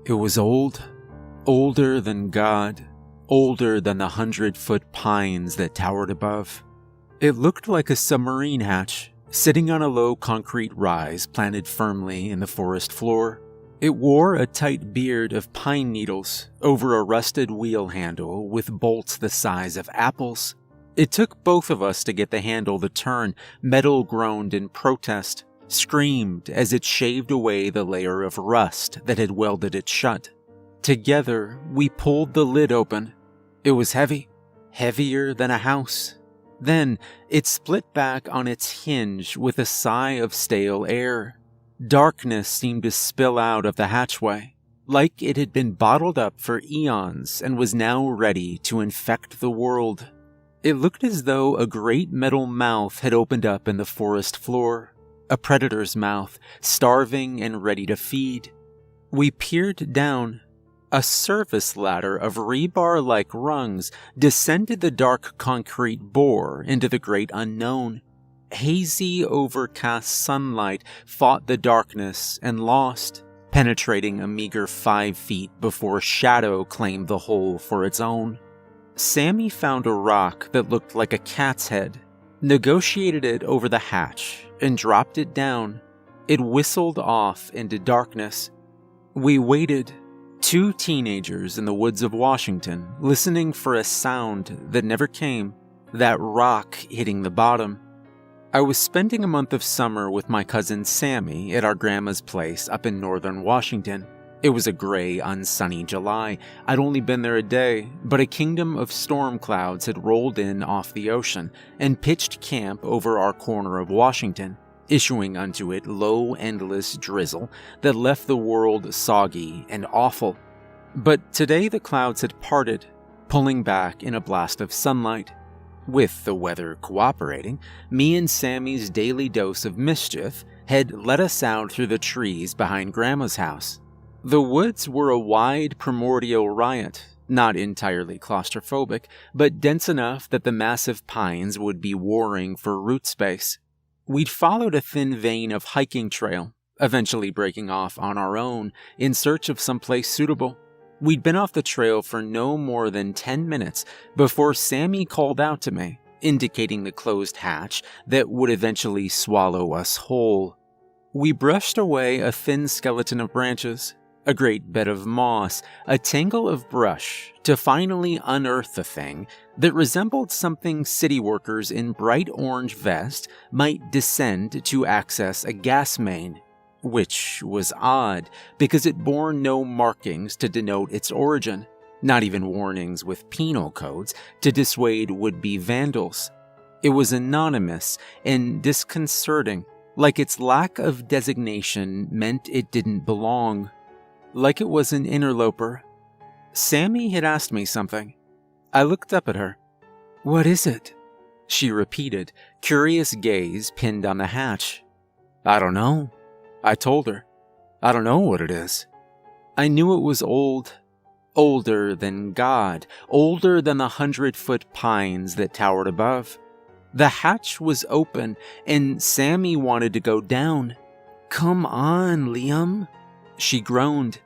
It was old, older than God, older than the 100-foot pines that towered above. It looked like a submarine hatch, sitting on a low concrete rise planted firmly in the forest floor. It wore a tight beard of pine needles over a rusted wheel handle with bolts the size of apples. It took both of us to get the handle to turn. Metal groaned in protest, screamed as it shaved away the layer of rust that had welded it shut. Together, we pulled the lid open. It was heavy, heavier than a house. Then, it split back on its hinge with a sigh of stale air. Darkness seemed to spill out of the hatchway, like it had been bottled up for eons and was now ready to infect the world. It looked as though a great metal mouth had opened up in the forest floor, a predator's mouth, starving and ready to feed. We peered down. A service ladder of rebar-like rungs descended the dark concrete bore into the great unknown. Hazy, overcast sunlight fought the darkness and lost, penetrating a meager 5 feet before shadow claimed the hole for its own. Sammy found a rock that looked like a cat's head, negotiated it over the hatch, and dropped it down. It whistled off into darkness. We waited. 2 teenagers in the woods of Washington, listening for a sound that never came, that rock hitting the bottom. I was spending a month of summer with my cousin Sammy at our grandma's place up in northern Washington. It was a gray, unsunny July. I'd only been there a day, but a kingdom of storm clouds had rolled in off the ocean and pitched camp over our corner of Washington, issuing unto it low, endless drizzle that left the world soggy and awful. But today the clouds had parted, pulling back in a blast of sunlight. With the weather cooperating, me and Sammy's daily dose of mischief had led us out through the trees behind Grandma's house. The woods were a wide primordial riot, not entirely claustrophobic, but dense enough that the massive pines would be warring for root space. We'd followed a thin vein of hiking trail, eventually breaking off on our own in search of someplace suitable. We'd been off the trail for no more than 10 minutes before Sammy called out to me, indicating the closed hatch that would eventually swallow us whole. We brushed away a thin skeleton of branches, a great bed of moss, a tangle of brush, to finally unearth the thing that resembled something city workers in bright orange vests might descend to access a gas main, which was odd because it bore no markings to denote its origin, not even warnings with penal codes to dissuade would-be vandals. It was anonymous and disconcerting, like its lack of designation meant it didn't belong. Like it was an interloper. Sammy had asked me something. I looked up at her. "What is it?" she repeated, curious gaze pinned on the hatch. "I don't know," I told her. "I don't know what it is." I knew it was old. Older than God. Older than the 100-foot pines that towered above. The hatch was open, and Sammy wanted to go down. "Come on, Liam," she groaned.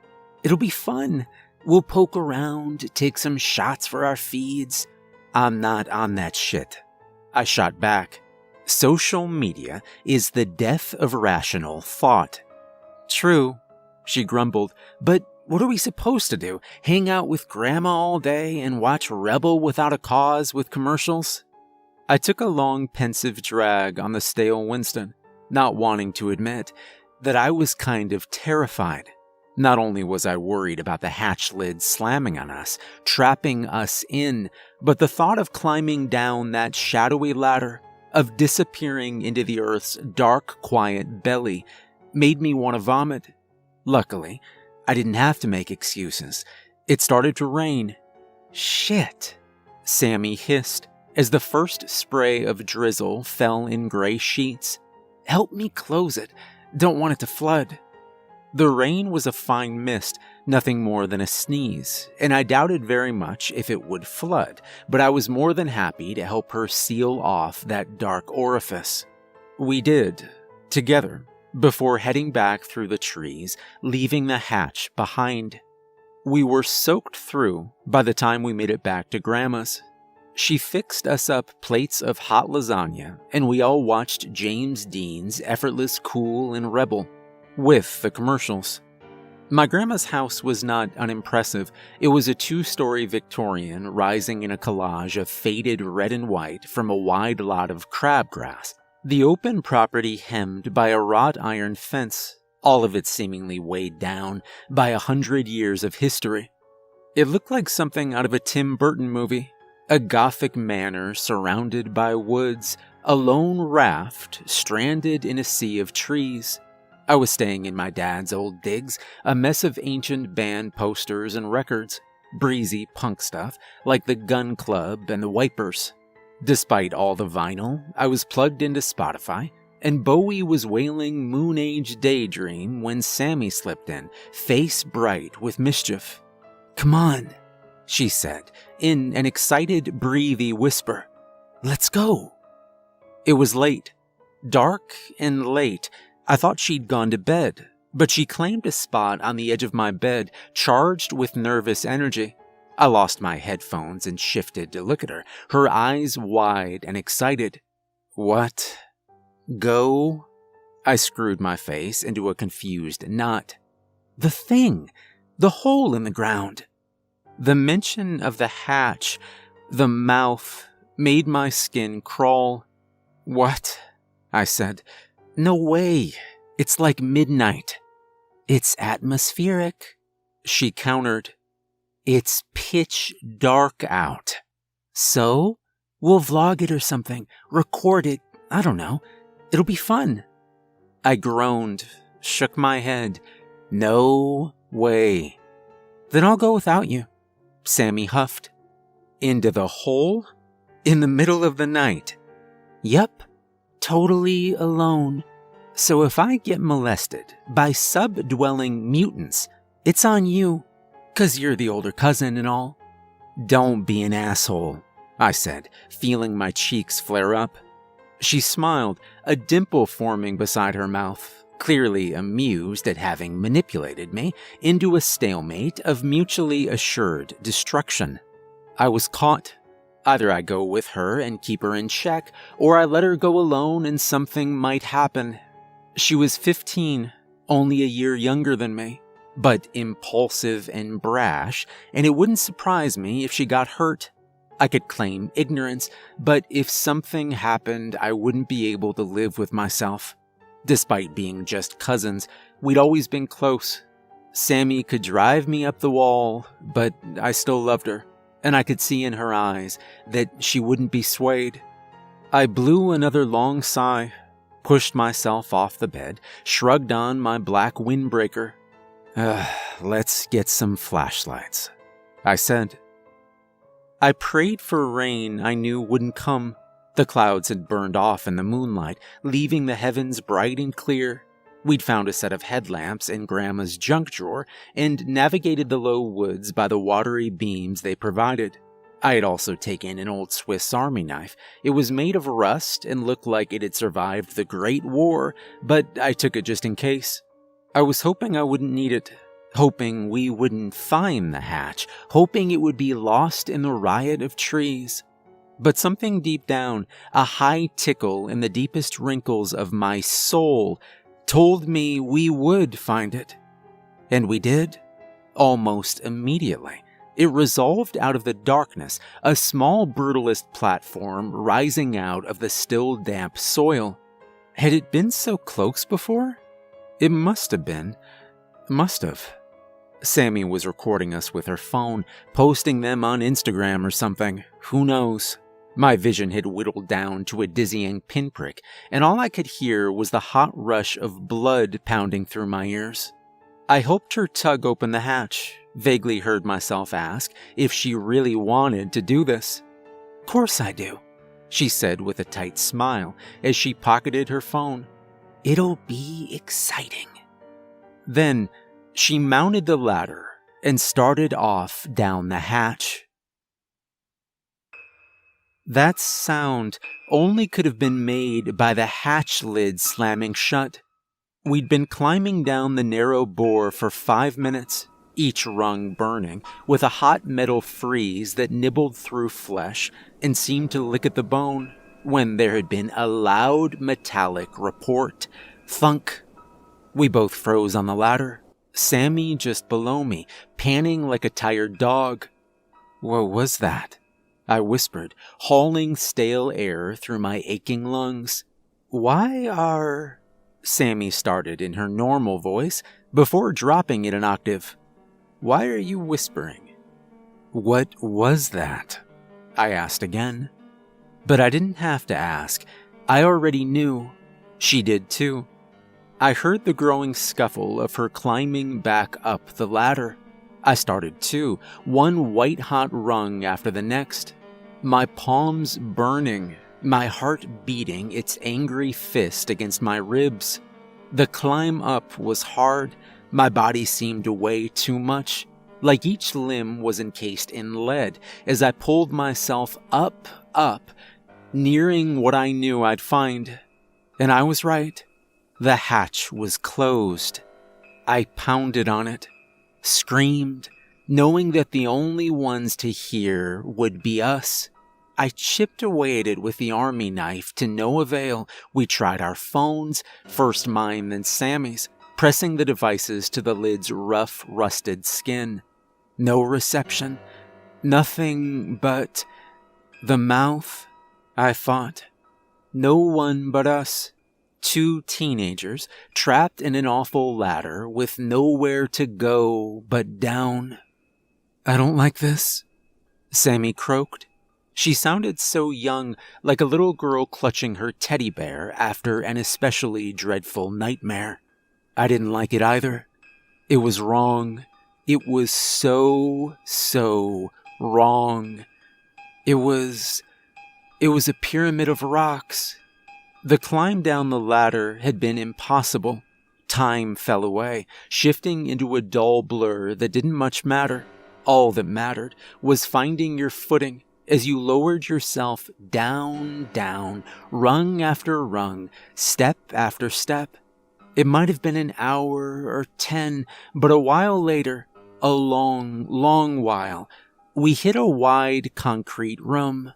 "It'll be fun. We'll poke around, take some shots for our feeds." "I'm not on that shit," I shot back. Social media is the death of rational thought. "True," she grumbled, "but what are we supposed to do? Hang out with Grandma all day and watch Rebel Without a Cause with commercials?" I took a long, pensive drag on the stale Winston, not wanting to admit that I was kind of terrified. Not only was I worried about the hatch lid slamming on us, trapping us in, but the thought of climbing down that shadowy ladder, of disappearing into the Earth's dark, quiet belly, made me want to vomit. Luckily, I didn't have to make excuses. It started to rain. "Shit," Sammy hissed as the first spray of drizzle fell in gray sheets. "Help me close it. Don't want it to flood." The rain was a fine mist, nothing more than a sneeze, and I doubted very much if it would flood, but I was more than happy to help her seal off that dark orifice. We did, together, before heading back through the trees, leaving the hatch behind. We were soaked through by the time we made it back to Grandma's. She fixed us up plates of hot lasagna, and we all watched James Dean's Effortless, Cool, and Rebel, with the commercials. My grandma's house was not unimpressive. It was a 2-story Victorian rising in a collage of faded red and white from a wide lot of crabgrass. The open property hemmed by a wrought iron fence, all of it seemingly weighed down by 100 years of history. It looked like something out of a Tim Burton movie. A Gothic manor surrounded by woods, a lone raft stranded in a sea of trees. I was staying in my dad's old digs, a mess of ancient band posters and records, breezy punk stuff like the Gun Club and the Wipers. Despite all the vinyl, I was plugged into Spotify, and Bowie was wailing Moon Age Daydream when Sammy slipped in, face bright with mischief. "Come on," she said, in an excited, breathy whisper. "Let's go." It was late. Dark and late. I thought she'd gone to bed, but she claimed a spot on the edge of my bed, charged with nervous energy. I lost my headphones and shifted to look at her, her eyes wide and excited. "What? Go?" I screwed my face into a confused knot. "The thing! The hole in the ground!" The mention of the hatch, the mouth, made my skin crawl. "What?" I said. "No way. It's like midnight." "It's atmospheric," she countered. "It's pitch dark out. So, we'll vlog it or something, record it, I don't know. It'll be fun." I groaned, shook my head. "No way." "Then I'll go without you," Sammy huffed. "Into the hole? In the middle of the night?" "Yep, totally alone. So if I get molested by sub-dwelling mutants, it's on you, 'cause you're the older cousin and all." "Don't be an asshole," I said, feeling my cheeks flare up. She smiled, a dimple forming beside her mouth, clearly amused at having manipulated me into a stalemate of mutually assured destruction. I was caught. Either I go with her and keep her in check, or I let her go alone and something might happen. She was 15, only a year younger than me, but impulsive and brash, and it wouldn't surprise me if she got hurt. I could claim ignorance, but if something happened, I wouldn't be able to live with myself. Despite being just cousins, we'd always been close. Sammy could drive me up the wall, but I still loved her, and I could see in her eyes that she wouldn't be swayed. I blew another long sigh, pushed myself off the bed, shrugged on my black windbreaker. "Let's get some flashlights," I said. I prayed for rain I knew wouldn't come. The clouds had burned off in the moonlight, leaving the heavens bright and clear. We'd found a set of headlamps in Grandma's junk drawer and navigated the low woods by the watery beams they provided. I had also taken an old Swiss Army knife. It was made of rust and looked like it had survived the Great War, but I took it just in case. I was hoping I wouldn't need it, hoping we wouldn't find the hatch, hoping it would be lost in the riot of trees. But something deep down, a high tickle in the deepest wrinkles of my soul, told me we would find it. And we did, almost immediately. It resolved out of the darkness, a small brutalist platform rising out of the still damp soil. Had it been so close before? It must have been. Must have. Sammy was recording us with her phone, posting them on Instagram or something. Who knows? My vision had whittled down to a dizzying pinprick, and all I could hear was the hot rush of blood pounding through my ears. I hoped her tug open the hatch, vaguely heard myself ask if she really wanted to do this. "Course I do," she said with a tight smile as she pocketed her phone. "It'll be exciting." Then she mounted the ladder and started off down the hatch. That sound only could have been made by the hatch lid slamming shut. We'd been climbing down the narrow bore for 5 minutes, each rung burning, with a hot metal freeze that nibbled through flesh and seemed to lick at the bone, when there had been a loud metallic report. Thunk! We both froze on the ladder, Sammy just below me, panting like a tired dog. What was that? I whispered, hauling stale air through my aching lungs. Why are... Sammy started in her normal voice, before dropping it an octave. Why are you whispering? What was that? I asked again. But I didn't have to ask. I already knew. She did too. I heard the growing scuffle of her climbing back up the ladder. I started too, one white-hot rung after the next. My palms burning, my heart beating its angry fist against my ribs. The climb up was hard. My body seemed to weigh too much, like each limb was encased in lead as I pulled myself up, nearing what I knew I'd find. And I was right. The hatch was closed. I pounded on it, screamed, knowing that the only ones to hear would be us. I chipped away at it with the army knife to no avail. We tried our phones, first mine then Sammy's, pressing the devices to the lid's rough, rusted skin. No reception. Nothing but the mouth, I thought. No one but us. 2 teenagers trapped in an awful ladder with nowhere to go but down. I don't like this, Sammy croaked. She sounded so young, like a little girl clutching her teddy bear after an especially dreadful nightmare. I didn't like it either. It was wrong. It was so wrong. It was a pyramid of rocks. The climb down the ladder had been impossible. Time fell away, shifting into a dull blur that didn't much matter. All that mattered was finding your footing as you lowered yourself down, rung after rung, step after step. It might have been an hour or 10, but a while later, a long while, we hit a wide concrete room.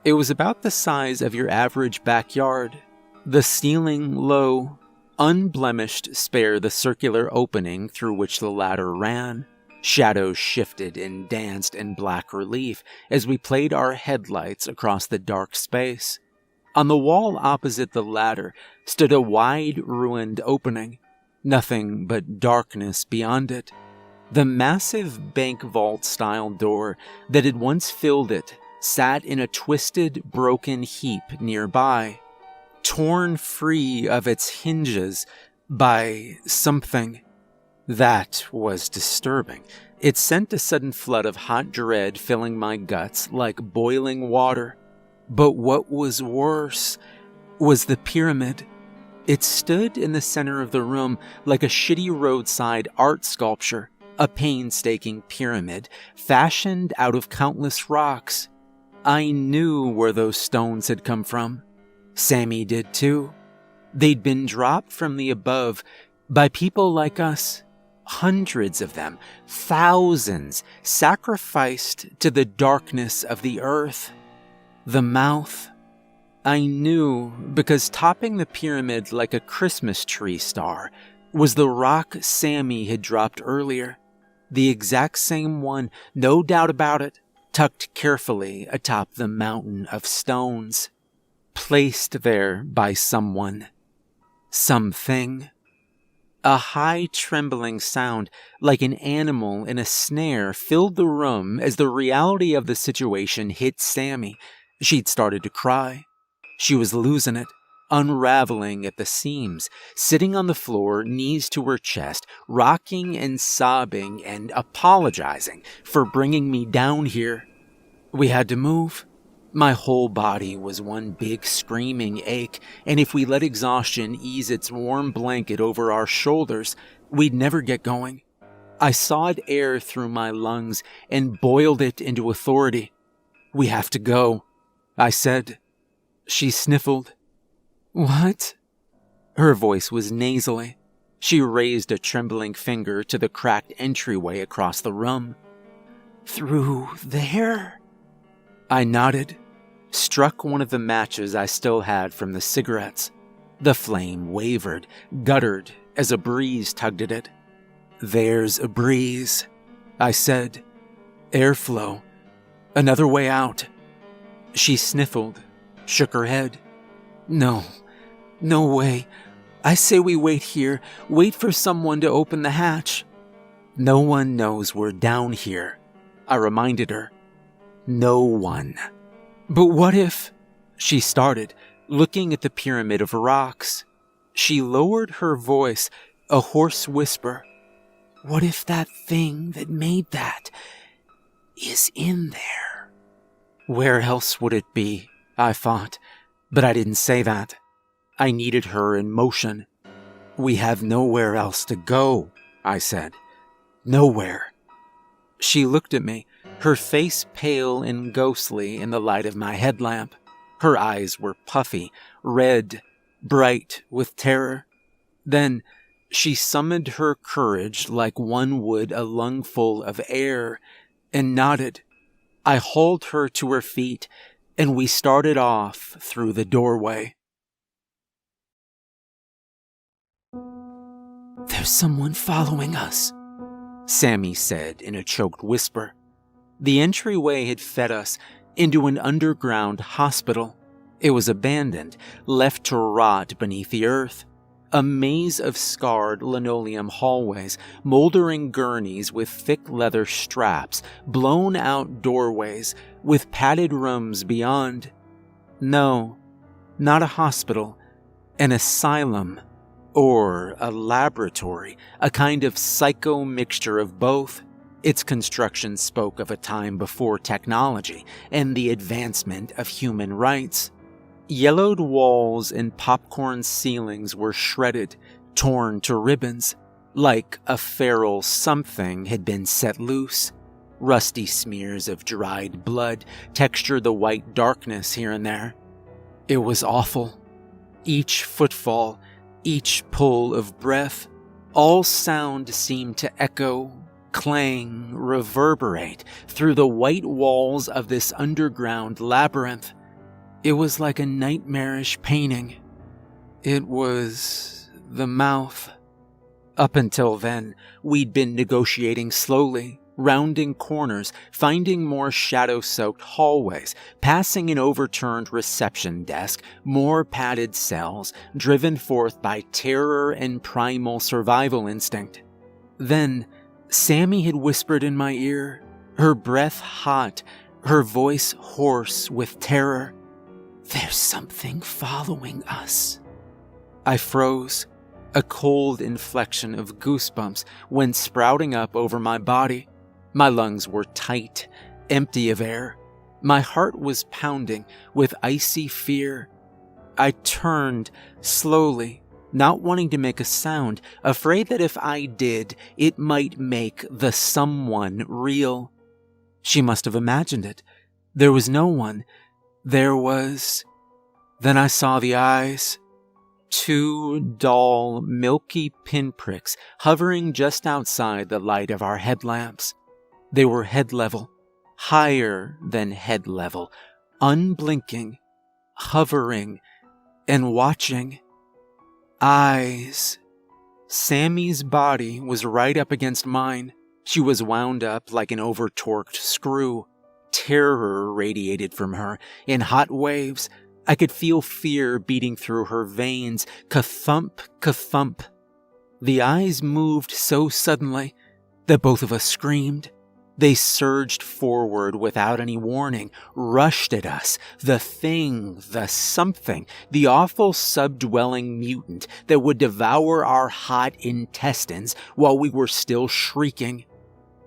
It was about the size of your average backyard. The ceiling low, unblemished spare the circular opening through which the ladder ran. Shadows shifted and danced in black relief as we played our headlights across the dark space. On the wall opposite the ladder stood a wide, ruined opening. Nothing but darkness beyond it. The massive bank vault-style door that had once filled it sat in a twisted, broken heap nearby, torn free of its hinges by something. That was disturbing. It sent a sudden flood of hot dread filling my guts like boiling water. But what was worse was the pyramid. It stood in the center of the room like a shitty roadside art sculpture, a painstaking pyramid fashioned out of countless rocks. I knew where those stones had come from. Sammy did too. They'd been dropped from the above by people like us. Hundreds of them, thousands, sacrificed to the darkness of the earth. The mouth. I knew because topping the pyramid like a Christmas tree star was the rock Sammy had dropped earlier. The exact same one, no doubt about it, tucked carefully atop the mountain of stones. Placed there by someone. Something. A high trembling sound, like an animal in a snare, filled the room as the reality of the situation hit Sammy. She'd started to cry. She was losing it, unraveling at the seams, sitting on the floor, knees to her chest, rocking and sobbing and apologizing for bringing me down here. We had to move. My whole body was one big screaming ache, and if we let exhaustion ease its warm blanket over our shoulders, we'd never get going. I sawed air through my lungs and boiled it into authority. We have to go, I said. She sniffled. What? Her voice was nasally. She raised a trembling finger to the cracked entryway across the room. "Through there?" I nodded, struck one of the matches I still had from the cigarettes. The flame wavered, guttered as a breeze tugged at it. "There's a breeze," I said. "Airflow. Another way out." She sniffled, shook her head. No way. I say we wait here, wait for someone to open the hatch." "No one knows we're down here," I reminded her. "No one." "But what if—" she started, looking at the pyramid of rocks. She lowered her voice, a hoarse whisper. "What if that thing that made that is in there?" Where else would it be? I thought, but I didn't say that. I needed her in motion. "We have nowhere else to go," I said. "Nowhere." She looked at me, her face pale and ghostly in the light of my headlamp. Her eyes were puffy, red, bright with terror. Then she summoned her courage like one would a lungful of air and nodded. I hauled her to her feet, and we started off through the doorway. "There's someone following us," Sammy said in a choked whisper. The entryway had fed us into an underground hospital. It was abandoned, left to rot beneath the earth. A maze of scarred linoleum hallways, moldering gurneys with thick leather straps, blown-out doorways with padded rooms beyond. No, not a hospital, an asylum. Or a laboratory, a kind of psycho mixture of both. Its construction spoke of a time before technology and the advancement of human rights. Yellowed walls and popcorn ceilings were shredded, torn to ribbons, like a feral something had been set loose. Rusty smears of dried blood textured the white darkness here and there. It was awful. Each footfall, each pull of breath, all sound seemed to echo, clang, reverberate through the white walls of this underground labyrinth. It was like a nightmarish painting. It was the mouth. Up until then, we'd been negotiating slowly, rounding corners, finding more shadow-soaked hallways, passing an overturned reception desk, more padded cells, driven forth by terror and primal survival instinct. Then, Sammy had whispered in my ear, her breath hot, her voice hoarse with terror. "There's something following us." I froze. A cold inflection of goosebumps went sprouting up over my body. My lungs were tight, empty of air. My heart was pounding with icy fear. I turned slowly, not wanting to make a sound, afraid that if I did, it might make the someone real. She must have imagined it. There was no one. There was... Then I saw the eyes. 2 dull, milky pinpricks hovering just outside the light of our headlamps. They were head level, higher than head level, unblinking, hovering, and watching. Eyes. Sammy's body was right up against mine. She was wound up like an over-torqued screw. Terror radiated from her in hot waves. I could feel fear beating through her veins, ka-thump, ka-thump. The eyes moved so suddenly that both of us screamed. They surged forward without any warning, rushed at us, the thing, the something, the awful subdwelling mutant that would devour our hot intestines while we were still shrieking.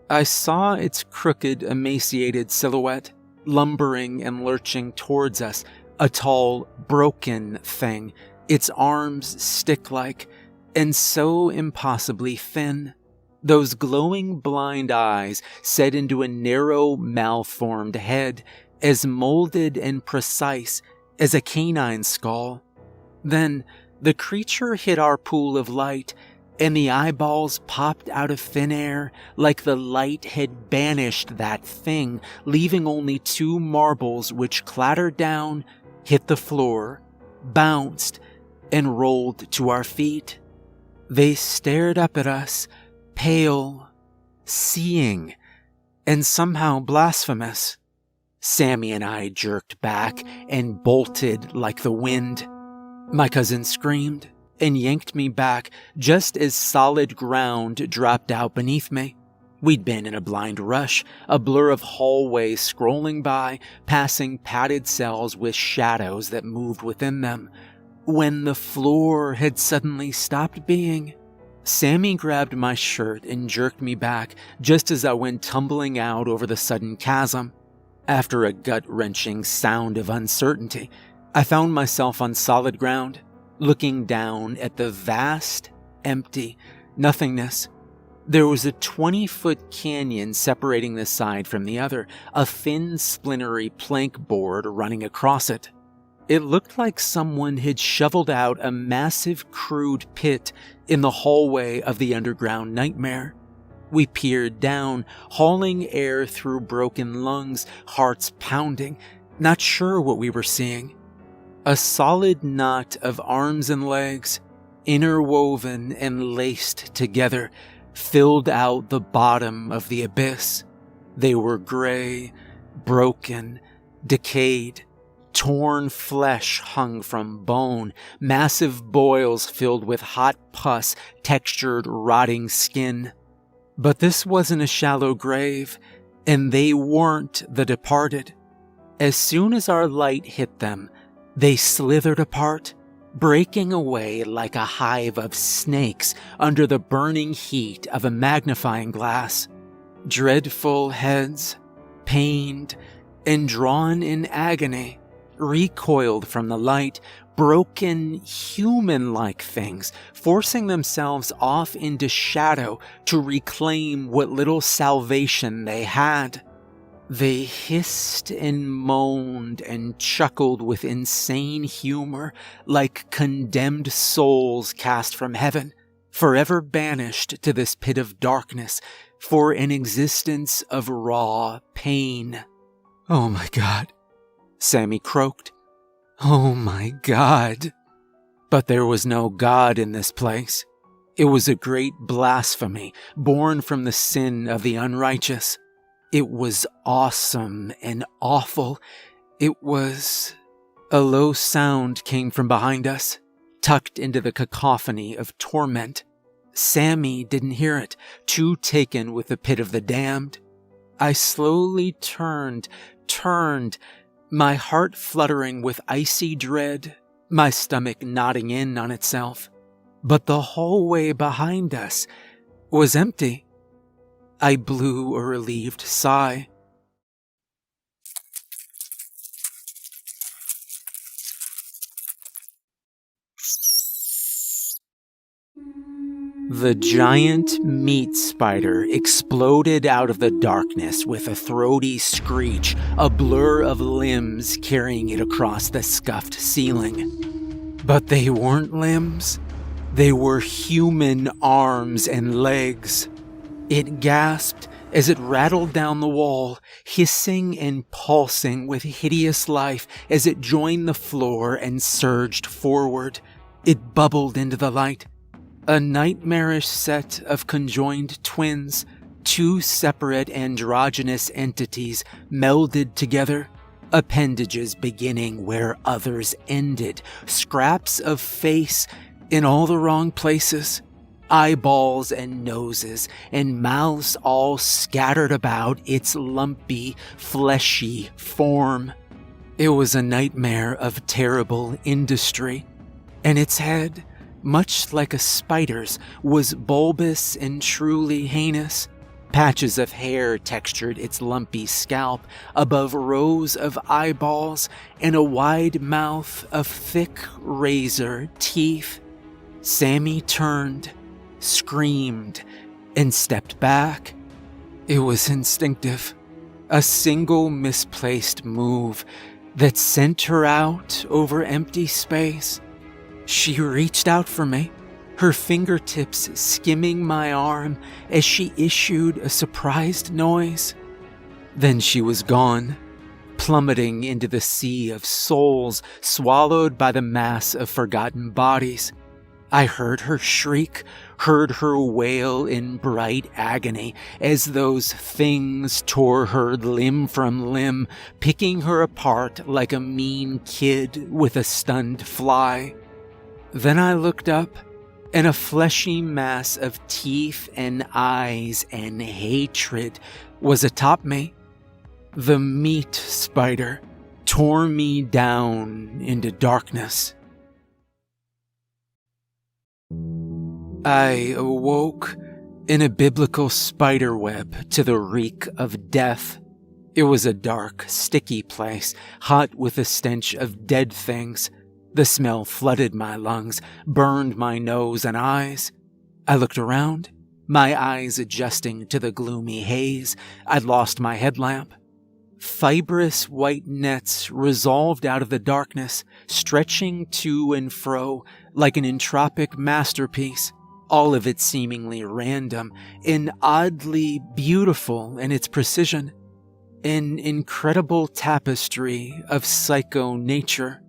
I saw its crooked, emaciated silhouette, lumbering and lurching towards us, a tall, broken thing, its arms stick-like, and so impossibly thin. Those glowing blind eyes set into a narrow, malformed head, as molded and precise as a canine skull. Then the creature hit our pool of light and the eyeballs popped out of thin air like the light had banished that thing, leaving only 2 marbles which clattered down, hit the floor, bounced, and rolled to our feet. They stared up at us, pale, seeing, and somehow blasphemous. Sammy and I jerked back and bolted like the wind. My cousin screamed and yanked me back just as solid ground dropped out beneath me. We'd been in a blind rush, a blur of hallways scrolling by, passing padded cells with shadows that moved within them, when the floor had suddenly stopped being. Sammy grabbed my shirt and jerked me back just as I went tumbling out over the sudden chasm. After a gut-wrenching sound of uncertainty, I found myself on solid ground, looking down at the vast, empty nothingness. There was a 20-foot canyon separating the side from the other, a thin, splintery plank board running across it. It looked like someone had shoveled out a massive crude pit in the hallway of the underground nightmare. We peered down, hauling air through broken lungs, hearts pounding, not sure what we were seeing. A solid knot of arms and legs, interwoven and laced together, filled out the bottom of the abyss. They were gray, broken, decayed. Torn flesh hung from bone, massive boils filled with hot pus textured rotting skin. But this wasn't a shallow grave, and they weren't the departed. As soon as our light hit them, they slithered apart, breaking away like a hive of snakes under the burning heat of a magnifying glass. Dreadful heads, pained and drawn in agony, recoiled from the light, broken human-like things, forcing themselves off into shadow to reclaim what little salvation they had. They hissed and moaned and chuckled with insane humor, like condemned souls cast from heaven, forever banished to this pit of darkness for an existence of raw pain. "Oh my God," Sammy croaked. "Oh my God." But there was no God in this place. It was a great blasphemy born from the sin of the unrighteous. It was awesome and awful. It was... A low sound came from behind us, tucked into the cacophony of torment. Sammy didn't hear it, too taken with the pit of the damned. I slowly turned, my heart fluttering with icy dread, my stomach knotting in on itself. But the hallway behind us was empty. I blew a relieved sigh. The giant meat spider exploded out of the darkness with a throaty screech, a blur of limbs carrying it across the scuffed ceiling. But they weren't limbs. They were human arms and legs. It gasped as it rattled down the wall, hissing and pulsing with hideous life as it joined the floor and surged forward. It bubbled into the light. A nightmarish set of conjoined twins, 2 separate androgynous entities melded together, appendages beginning where others ended, scraps of face in all the wrong places, eyeballs and noses and mouths all scattered about its lumpy, fleshy form. It was a nightmare of terrible industry, and its head, much like a spider's, was bulbous and truly heinous. Patches of hair textured its lumpy scalp above rows of eyeballs and a wide mouth of thick razor teeth. Sammy turned, screamed, and stepped back. It was instinctive, a single misplaced move that sent her out over empty space. She reached out for me, her fingertips skimming my arm as she issued a surprised noise. Then she was gone, plummeting into the sea of souls swallowed by the mass of forgotten bodies. I heard her shriek, heard her wail in bright agony as those things tore her limb from limb, picking her apart like a mean kid with a stunned fly. Then I looked up, and a fleshy mass of teeth and eyes and hatred was atop me. The meat spider tore me down into darkness. I awoke in a biblical spiderweb to the reek of death. It was a dark, sticky place, hot with the stench of dead things. The smell flooded my lungs, burned my nose and eyes. I looked around, my eyes adjusting to the gloomy haze. I'd lost my headlamp. Fibrous white nets resolved out of the darkness, stretching to and fro like an entropic masterpiece, all of it seemingly random and oddly beautiful in its precision. An incredible tapestry of psycho nature.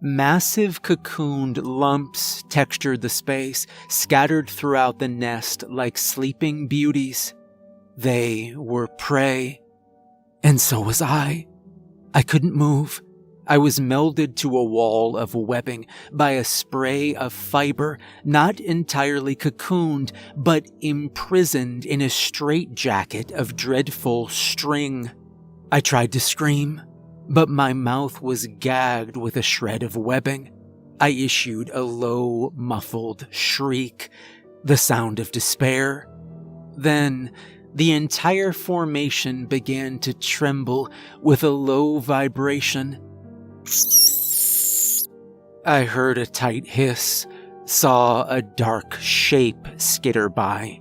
Massive cocooned lumps textured the space, scattered throughout the nest like sleeping beauties. They were prey. And so was I. I couldn't move. I was melded to a wall of webbing by a spray of fiber, not entirely cocooned, but imprisoned in a straitjacket of dreadful string. I tried to scream, but my mouth was gagged with a shred of webbing. I issued a low, muffled shriek, the sound of despair. Then the entire formation began to tremble with a low vibration. I heard a tight hiss, saw a dark shape skitter by.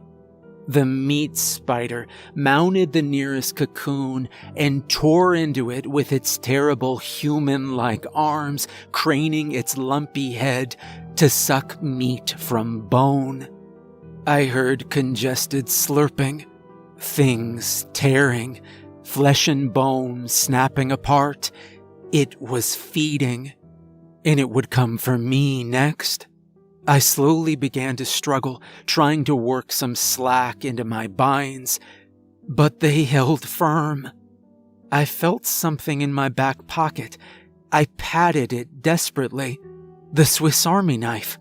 The meat spider mounted the nearest cocoon and tore into it with its terrible human-like arms, craning its lumpy head to suck meat from bone. I heard congested slurping, things tearing, flesh and bone snapping apart. It was feeding, and it would come for me next. I slowly began to struggle, trying to work some slack into my binds, but they held firm. I felt something in my back pocket. I patted it desperately. The Swiss Army knife.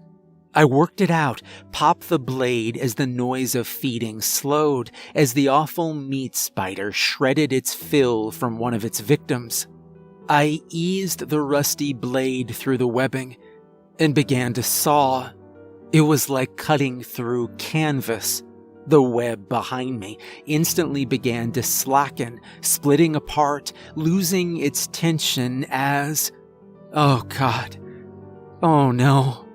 I worked it out, popped the blade as the noise of feeding slowed, as the awful meat spider shredded its fill from one of its victims. I eased the rusty blade through the webbing and began to saw. It was like cutting through canvas. The web behind me instantly began to slacken, splitting apart, losing its tension as... Oh God. Oh no.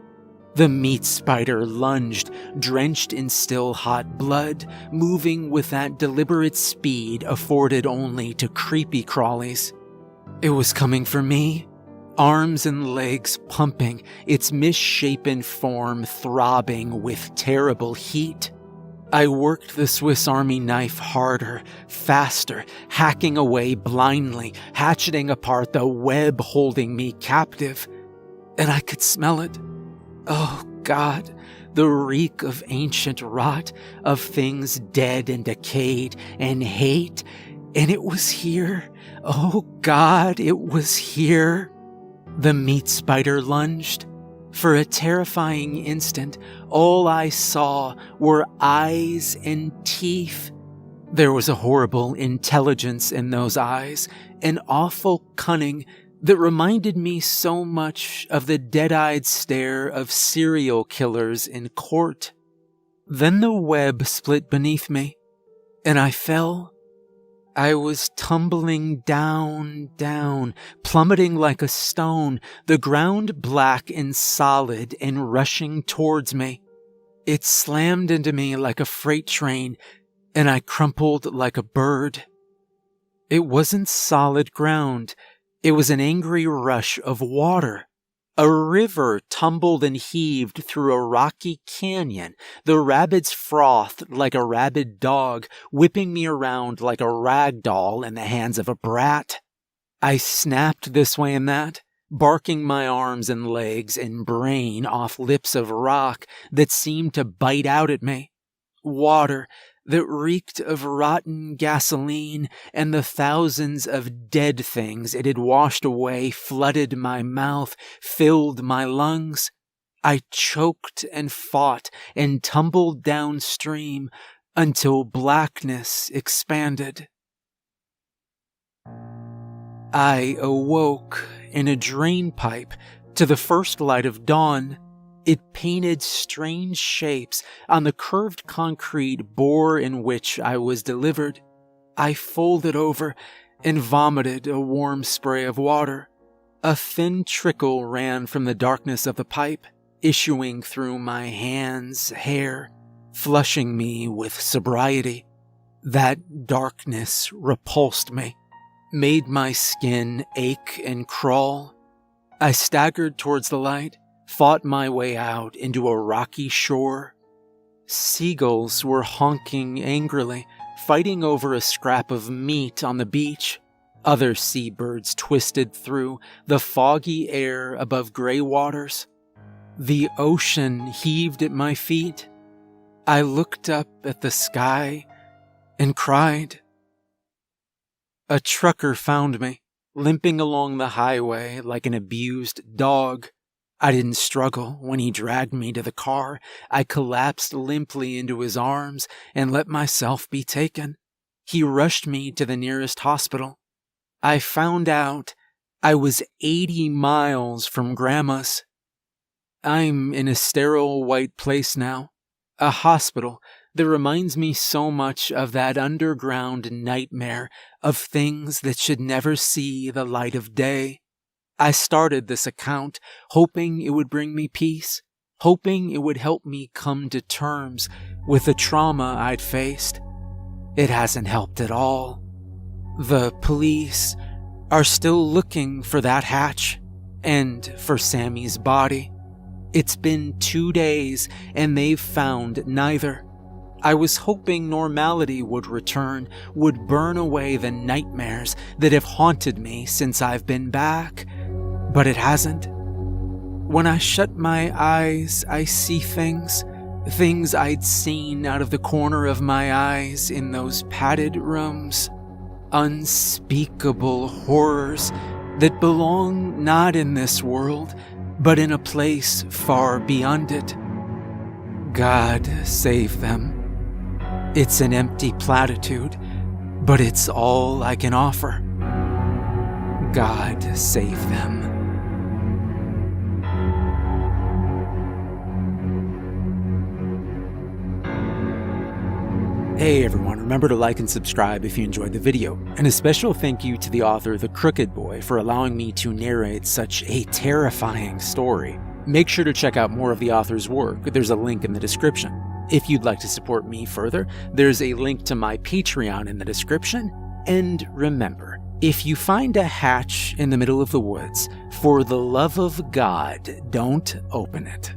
The meat spider lunged, drenched in still hot blood, moving with that deliberate speed afforded only to creepy crawlies. It was coming for me, arms and legs pumping, its misshapen form throbbing with terrible heat. I worked the Swiss Army knife harder, faster, hacking away blindly, hatcheting apart the web holding me captive. And I could smell it. Oh God, the reek of ancient rot, of things dead and decayed, and hate. And it was here. Oh God, it was here. The meat spider lunged. For a terrifying instant, all I saw were eyes and teeth. There was a horrible intelligence in those eyes, an awful cunning that reminded me so much of the dead-eyed stare of serial killers in court. Then the web split beneath me, and I fell. I was tumbling down, plummeting like a stone, the ground black and solid and rushing towards me. It slammed into me like a freight train, and I crumpled like a bird. It wasn't solid ground. It was an angry rush of water, A river tumbled and heaved through a rocky canyon. The rapids frothed like a rabid dog, whipping me around like a rag doll in the hands of a brat. I snapped this way and that, barking my arms and legs and brain off lips of rock that seemed to bite out at me. Water that reeked of rotten gasoline and the thousands of dead things it had washed away flooded my mouth, filled my lungs. I choked and fought and tumbled downstream until blackness expanded. I awoke in a drain pipe to the first light of dawn. It painted strange shapes on the curved concrete bore in which I was delivered. I folded over and vomited a warm spray of water. A thin trickle ran from the darkness of the pipe, issuing through my hands, hair, flushing me with sobriety. That darkness repulsed me, made my skin ache and crawl. I staggered towards the light, fought my way out into a rocky shore. Seagulls were honking angrily, fighting over a scrap of meat on the beach. Other seabirds twisted through the foggy air above gray waters. The ocean heaved at my feet. I looked up at the sky and cried. A trucker found me, limping along the highway like an abused dog. I didn't struggle when he dragged me to the car. I collapsed limply into his arms and let myself be taken. He rushed me to the nearest hospital. I found out I was 80 miles from Grandma's. I'm in a sterile white place now, a hospital that reminds me so much of that underground nightmare of things that should never see the light of day. I started this account hoping it would bring me peace, hoping it would help me come to terms with the trauma I'd faced. It hasn't helped at all. The police are still looking for that hatch and for Sammy's body. It's been 2 days and they've found neither. I was hoping normality would return, would burn away the nightmares that have haunted me since I've been back. But it hasn't. When I shut my eyes, I see things I'd seen out of the corner of my eyes in those padded rooms. Unspeakable horrors that belong not in this world, but in a place far beyond it. God save them. It's an empty platitude, but it's all I can offer. God save them. Hey everyone, remember to like and subscribe if you enjoyed the video, and a special thank you to the author TheCrookedBoy for allowing me to narrate such a terrifying story. Make sure to check out more of the author's work, there's a link in the description. If you'd like to support me further, there's a link to my Patreon in the description, and remember, if you find a hatch in the middle of the woods, for the love of God, don't open it.